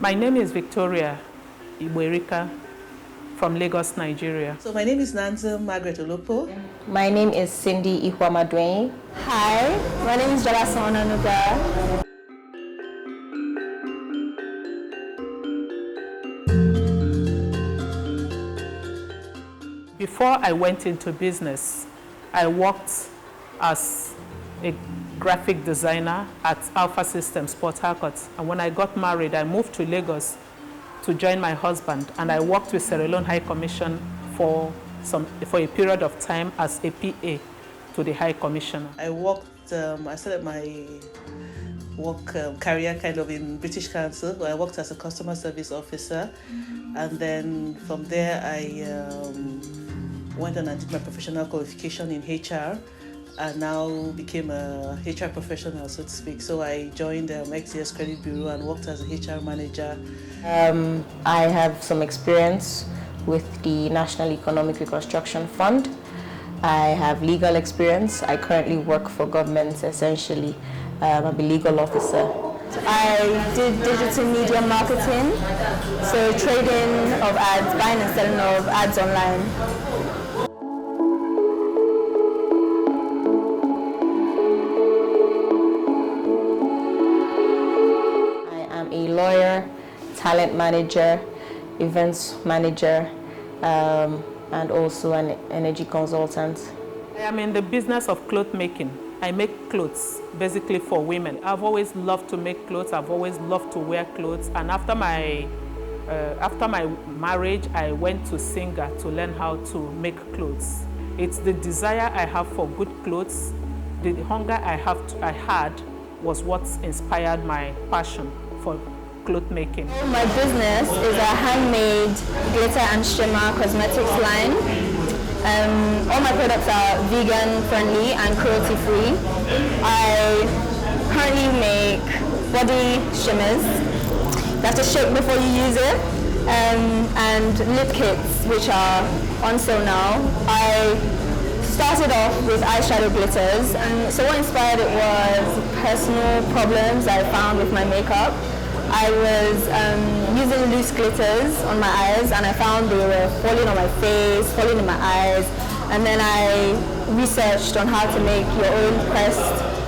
My name is Victoria Iwerika from Lagos, Nigeria. So my name is Nanza Margaret Olopo. My name is Cindy Ihwamadweni. Hi, my name is Jalason Onuga. Before I went into business, I worked as a graphic designer at Alpha Systems, Port Harcourt. And when I got married, I moved to Lagos to join my husband. And I worked with Sierra Leone High Commission for a period of time as a PA to the High Commissioner. I started my work career kind of in British Council, where I worked as a customer service officer. And then from there, I went on and did my professional qualification in HR, and now became a HR professional, so to speak. So I joined XDS Credit Bureau and worked as a HR manager. I have some experience with the National Economic Reconstruction Fund. I have legal experience. I currently work for government, essentially. I'm a legal officer. I did digital media marketing, so trading of ads, buying and selling of ads online. A lawyer, talent manager, events manager, and also an energy consultant. I am in the business of cloth making. I make clothes basically for women. I've always loved to make clothes. I've always loved to wear clothes. And after my marriage, I went to Singa to learn how to make clothes. It's the desire I have for good clothes, the hunger I had was what inspired my passion for cloth making. My business is a handmade glitter and shimmer cosmetics line. All my products are vegan friendly and cruelty free. I currently make body shimmers. You have to shake before you use it. And lip kits, which are on sale now. I started off with eyeshadow glitters, and so what inspired it was personal problems I found with my makeup. I was using loose glitters on my eyes, and I found they were falling on my face, falling in my eyes, and then I researched on how to make your own pressed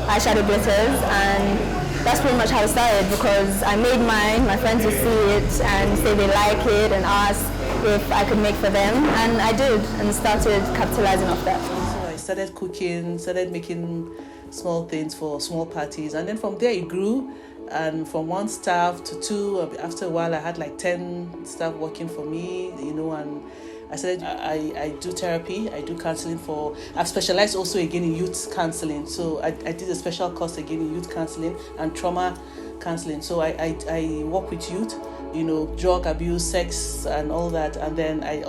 eyeshadow glitters, and that's pretty much how it started, because I made mine, my friends would see it and say they like it and ask if I could make for them, and I did, and started capitalizing off that. So I started cooking, started making small things for small parties, and then from there it grew, and from one staff to two. After a while I had like 10 staff working for me, and I said I do therapy, I do counseling I've specialized also again in youth counseling. So I did a special course again in youth counseling and trauma counseling. So I work with youth, drug abuse, sex and all that. And then I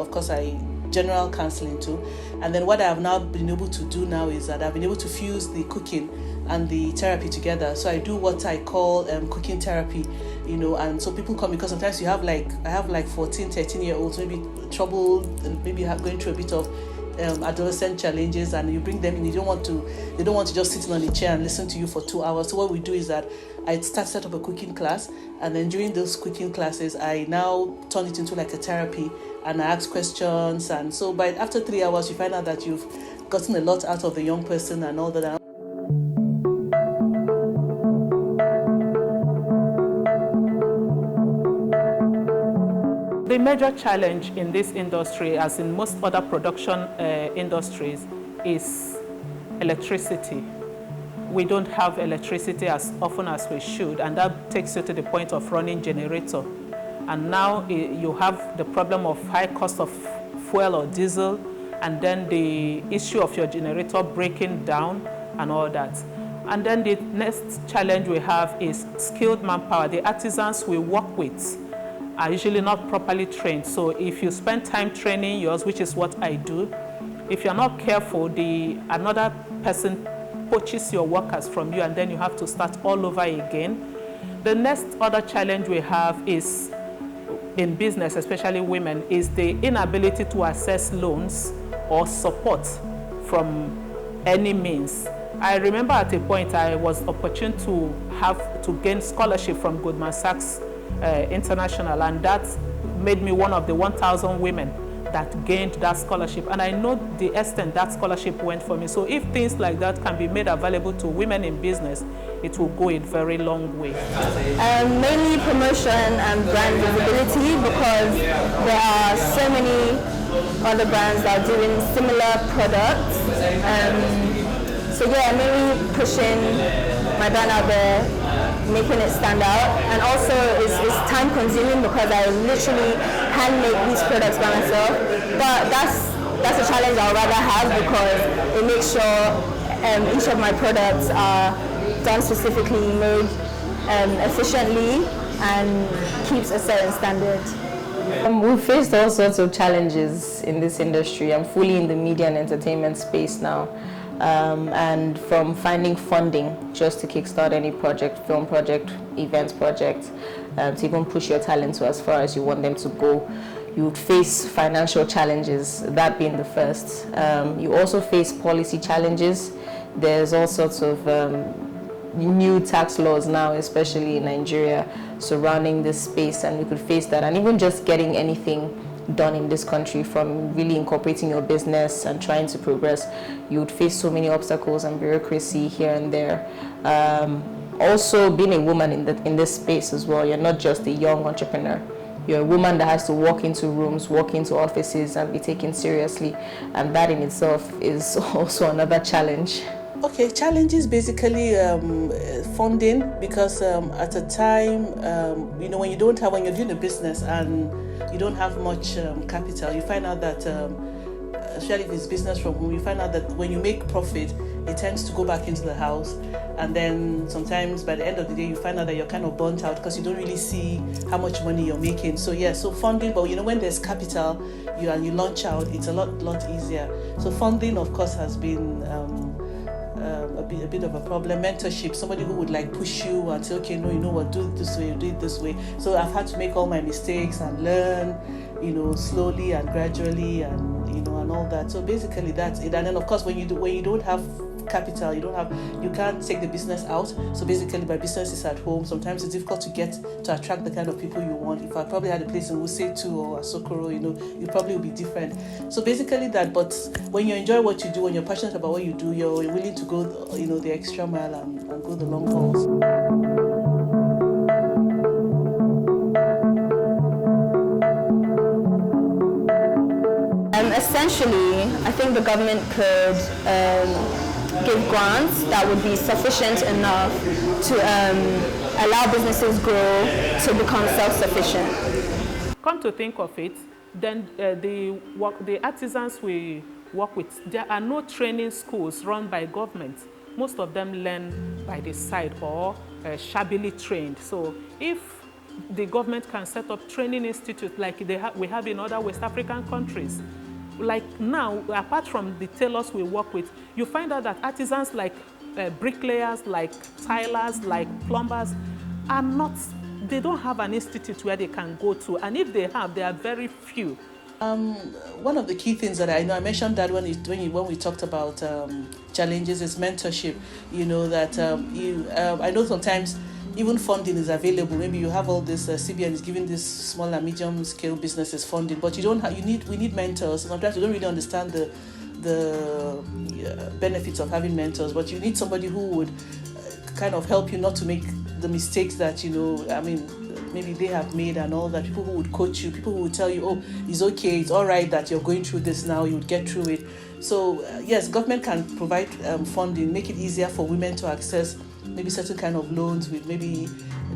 general counseling too. And then what I have now been able to do now is that I've been able to fuse the cooking and the therapy together. So I do what I call cooking therapy, and so people come because sometimes I have like 14, 13-year-olds, maybe troubled, maybe going through a bit of adolescent challenges, and you bring them in. They don't want to just sit on a chair and listen to you for 2 hours. So what we do is that I set up a cooking class, and then during those cooking classes, I now turn it into like a therapy, and I ask questions. And so after 3 hours, you find out that you've gotten a lot out of the young person and all that. The major challenge in this industry, as in most other production industries, is electricity. We don't have electricity as often as we should, and that takes you to the point of running generator. And now you have the problem of high cost of fuel or diesel, and then the issue of your generator breaking down and all that. And then the next challenge we have is skilled manpower. The artisans we work with are usually not properly trained. So if you spend time training yours, which is what I do, if you're not careful, another person poaches your workers from you, and then you have to start all over again. The next other challenge we have is in business, especially women, is the inability to access loans or support from any means. I remember at a point I was opportune to gain scholarship from Goldman Sachs international, and that made me one of the 1,000 women that gained that scholarship. And I know the extent that scholarship went for me. So if things like that can be made available to women in business, it will go a very long way. Mainly promotion and brand visibility, because there are so many other brands that are doing similar products. So yeah, mainly pushing my brand out there, making it stand out. And also it's time consuming because I literally hand make these products by myself. But that's a challenge I'd rather have, because it makes sure each of my products are done specifically, made efficiently, and keeps a certain standard. We've faced all sorts of challenges in this industry. I'm fully in the media and entertainment space now. And from finding funding just to kickstart any project, film project, events project, to even push your talent to as far as you want them to go, you would face financial challenges, that being the first. You also face policy challenges. There's all sorts of new tax laws now, especially in Nigeria, surrounding this space, and we could face that. And even just getting anything done in this country, from really incorporating your business and trying to progress, you would face so many obstacles and bureaucracy here and there. Also, being a woman in this space as well, you're not just a young entrepreneur. You're a woman that has to walk into rooms, walk into offices, and be taken seriously, and that in itself is also another challenge. Okay, challenges basically funding, because at a time, when you're doing a business and you don't have much capital, you find out that, especially if it's business from home, you find out that when you make profit, it tends to go back into the house, and then sometimes by the end of the day you find out that you're kind of burnt out because you don't really see how much money you're making. So yeah, so funding, but when there's capital, you launch out, it's a lot easier. So funding, of course, has been a bit of a problem. Mentorship, somebody who would push you and say, okay, no, you know what, do it this way, do it this way. So I've had to make all my mistakes and learn, slowly and gradually, and all that. So basically that's it. And then of course when you don't have capital, you can't take the business out. So basically my business is at home. Sometimes it's difficult to attract the kind of people you want. If I probably had a place in Wuse or Asokoro, it probably would be different. So basically that, but when you enjoy what you do, when you're passionate about what you do, you're willing to go the extra mile and go the long hauls. Essentially, I think the government could give grants that would be sufficient enough to allow businesses grow to become self-sufficient. Come to think of it, then the artisans we work with, there are no training schools run by government. Most of them learn by the side or shabbily trained. So if the government can set up training institutes like we have in other West African countries, like now, apart from the tailors we work with, you find out that artisans like bricklayers, like tilers, like plumbers they don't have an institute where they can go to. And if they have, there are very few. One of the key things that I know, I mentioned that when we talked about challenges, is mentorship. I know sometimes even funding is available. Maybe you have all this, CBN is giving this small and medium scale businesses funding, but we need mentors. Sometimes we don't really understand the benefits of having mentors, but you need somebody who would kind of help you not to make the mistakes that maybe they have made and all that. People who would coach you, people who would tell you, oh, it's okay, it's all right that you're going through this now, you would get through it. So yes, government can provide funding, make it easier for women to access maybe certain kind of loans with maybe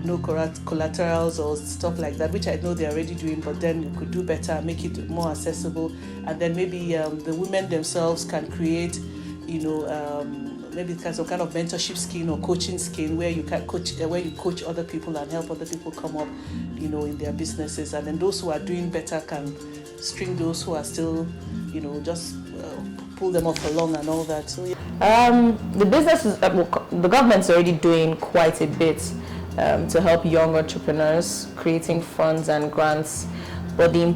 no collaterals or stuff like that, which I know they're already doing, but then you could do better, make it more accessible. And then maybe the women themselves can create, maybe some kind of mentorship scheme or coaching scheme where you can coach other people and help other people come up, in their businesses. And then those who are doing better can string those who are still, just pull them off along and all that. So yeah. The businesses, the government's already doing quite a bit to help young entrepreneurs, creating funds and grants. But the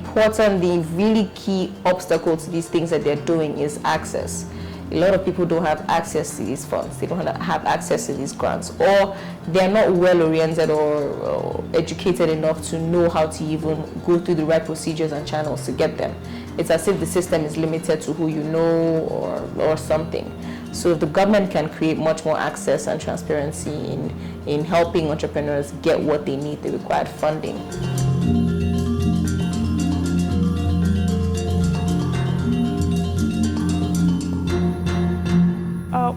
really key obstacle to these things that they're doing is access. a lot of people don't have access to these funds. They don't have access to these grants, or they're not well oriented or educated enough to know how to even go through the right procedures and channels to get them. It's as if the system is limited to who you know or something. So if the government can create much more access and transparency in helping entrepreneurs get what they need, the required funding.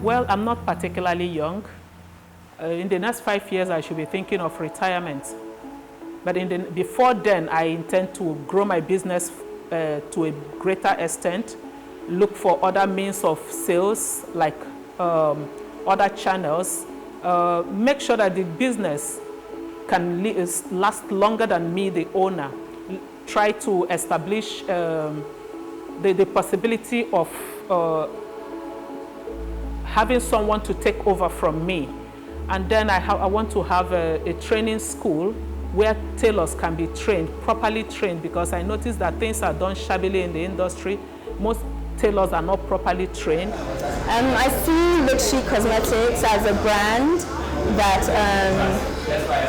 Well, I'm not particularly young. In the next 5 years, I should be thinking of retirement. But before then, I intend to grow my business to a greater extent, look for other means of sales, like other channels, make sure that the business can last longer than me, the owner. Try to establish the possibility of having someone to take over from me. And then I want to have a training school where tailors can be trained, properly trained, because I noticed that things are done shabbily in the industry. Most tailors are not properly trained. I see Luxury Cosmetics as a brand that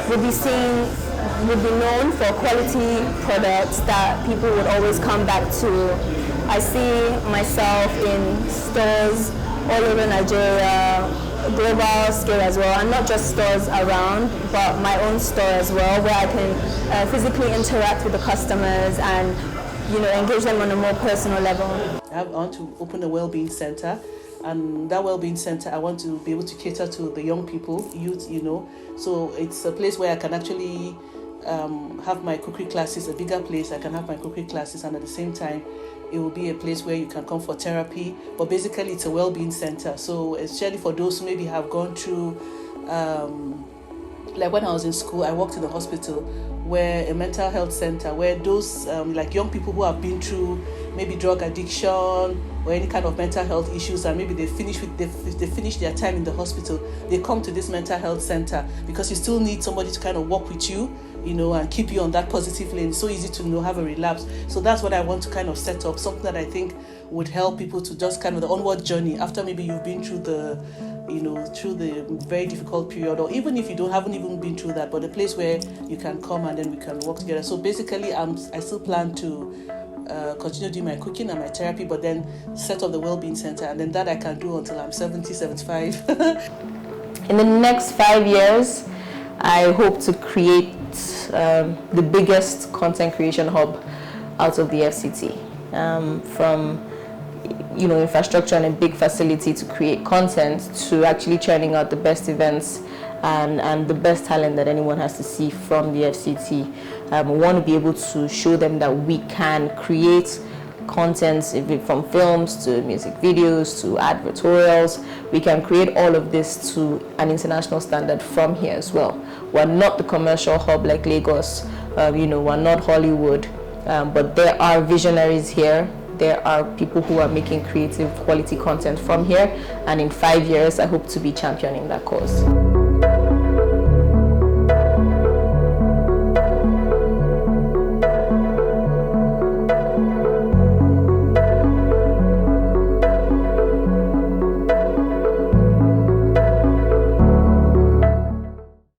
would be known for quality products that people would always come back to. I see myself in stores all over Nigeria, global scale as well, and not just stores around, but my own store as well, where I can physically interact with the customers and engage them on a more personal level. I want to open a well-being center, and that well-being center, I want to be able to cater to the young people, youth, So it's a place where I can actually have my cookery classes, a bigger place. I can have my cookery classes, and at the same time, it will be a place where you can come for therapy. But basically, it's a well-being center. So especially for those who maybe have gone through, like when I was in school, I worked in a hospital where a mental health center, where those like young people who have been through maybe drug addiction or any kind of mental health issues, and maybe they finish their time in the hospital, they come to this mental health center because you still need somebody to kind of work with you, and keep you on that positive lane. It's so easy to have a relapse. So that's what I want to kind of set up, something that I think would help people to just kind of the onward journey after maybe you've been through the very difficult period, or even if you haven't even been through that, but a place where you can come and then we can work together. So basically, I still plan to continue doing my cooking and my therapy, but then set up the well-being center, and then that I can do until I'm 70, 75. In the next 5 years, I hope to create the biggest content creation hub out of the FCT, from infrastructure and a big facility to create content, to actually churning out the best events and the best talent that anyone has to see from the FCT. We want to be able to show them that we can create content, from films to music videos to advertorials. We can create all of this to an international standard from here as well. We're not the commercial hub like Lagos, we're not Hollywood, but there are visionaries here. There are people who are making creative quality content from here, and in 5 years I hope to be championing that cause.